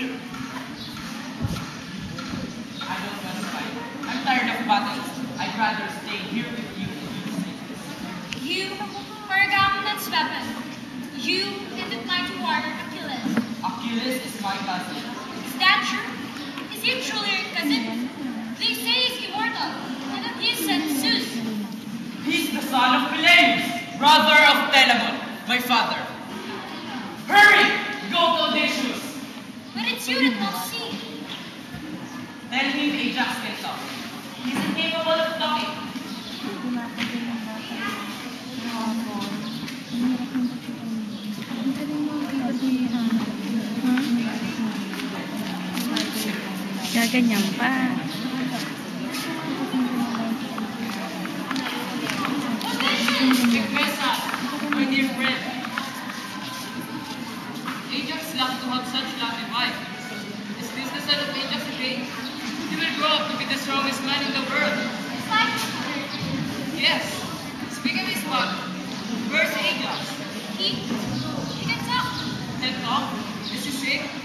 here. I don't want to fight. I'm tired of battles. I'd rather stay here with you. You are Agamemnon's weapon. You and the mighty warrior Achilles. Achilles is my cousin. Is that true? Is he truly your cousin? They say he's immortal, and that he is son of Zeus. He's the son of Peleus, brother of Telamon, my father. Hurry! Go to Odysseus. But it's you that won't see. Tell him Ajax can talk. He's incapable of talking. Gaganyan pa. Mesa, my dear friend. Ajax loved to have such lovely wife. Is this the son of Ajax again? He will grow up to be the strongest man in the world. Fight. Yes. Speak of his father. Where's Ajax? He can talk. Can talk? Is he sick?